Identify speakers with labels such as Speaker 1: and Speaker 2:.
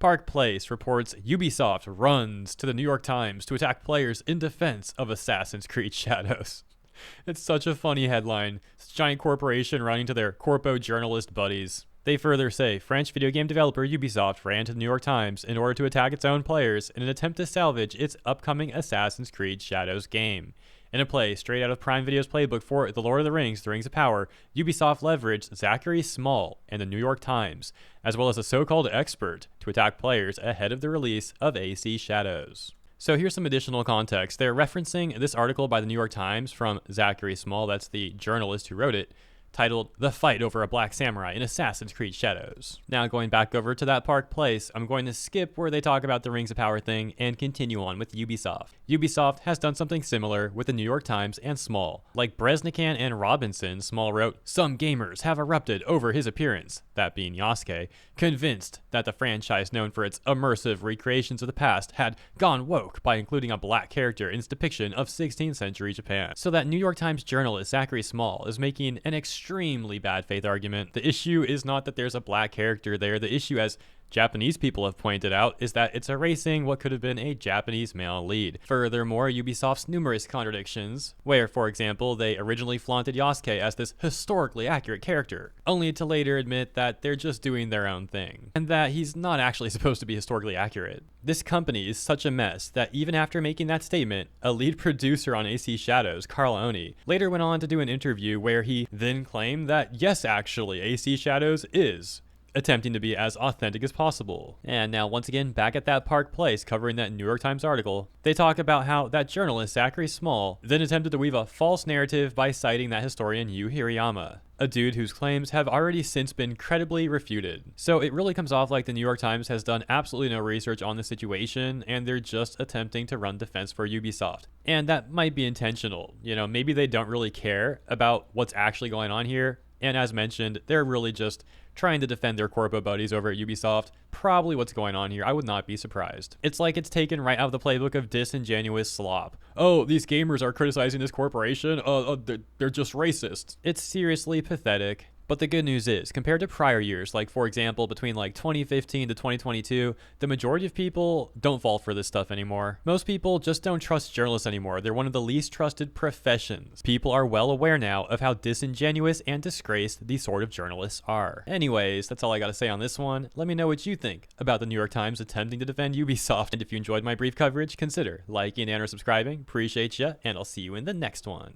Speaker 1: Park Place reports Ubisoft runs to the New York Times to attack players in defense of Assassin's Creed Shadows. It's such a funny headline. This giant corporation running to their corpo journalist buddies. They further say French video game developer Ubisoft ran to the New York Times in order to attack its own players in an attempt to salvage its upcoming Assassin's Creed Shadows game. In a play straight out of Prime Video's playbook for The Lord of the Rings, The Rings of Power, Ubisoft leveraged Zachary Small and the New York Times, as well as a so-called expert, to attack players ahead of the release of AC Shadows. So here's some additional context. They're referencing this article by the New York Times from Zachary Small, that's the journalist who wrote it, titled The Fight Over a Black Samurai in Assassin's Creed Shadows. Now going back over to that Park Place, I'm going to skip where they talk about the Rings of Power thing and continue on with Ubisoft. Ubisoft has done something similar with the New York Times and Small. Like Bresnikan and Robinson, Small wrote, "Some gamers have erupted over his appearance," that being Yasuke, convinced that the franchise known for its immersive recreations of the past had gone woke by including a black character in its depiction of 16th century Japan. So that New York Times journalist Zachary Small is making an extremely bad faith argument. The issue is not that there's a black character there. The issue, as Japanese people have pointed out, is that it's erasing what could have been a Japanese male lead. Furthermore, Ubisoft's numerous contradictions, where, for example, they originally flaunted Yasuke as this historically accurate character, only to later admit that they're just doing their own thing, and that he's not actually supposed to be historically accurate. This company is such a mess that even after making that statement, a lead producer on AC Shadows, Carl Oni, later went on to do an interview where he then claimed that yes, actually, AC Shadows is attempting to be as authentic as possible. And now once again, back at that Park Place covering that New York Times article, they talk about how that journalist Zachary Small then attempted to weave a false narrative by citing that historian Yu Hirayama, a dude whose claims have already since been credibly refuted. So it really comes off like the New York Times has done absolutely no research on the situation and they're just attempting to run defense for Ubisoft. And that might be intentional. You know, maybe they don't really care about what's actually going on here. And as mentioned, they're really just trying to defend their corpo buddies over at Ubisoft. Probably what's going on here. I would not be surprised. It's like it's taken right out of the playbook of disingenuous slop. Oh, these gamers are criticizing this corporation. They're just racist. It's seriously pathetic. But the good news is, compared to prior years, like for example, between like 2015 to 2022, the majority of people don't fall for this stuff anymore. Most people just don't trust journalists anymore. They're one of the least trusted professions. People are well aware now of how disingenuous and disgraced these sort of journalists are. Anyways, that's all I gotta say on this one. Let me know what you think about the New York Times attempting to defend Ubisoft. And if you enjoyed my brief coverage, consider liking and or subscribing. Appreciate ya, and I'll see you in the next one.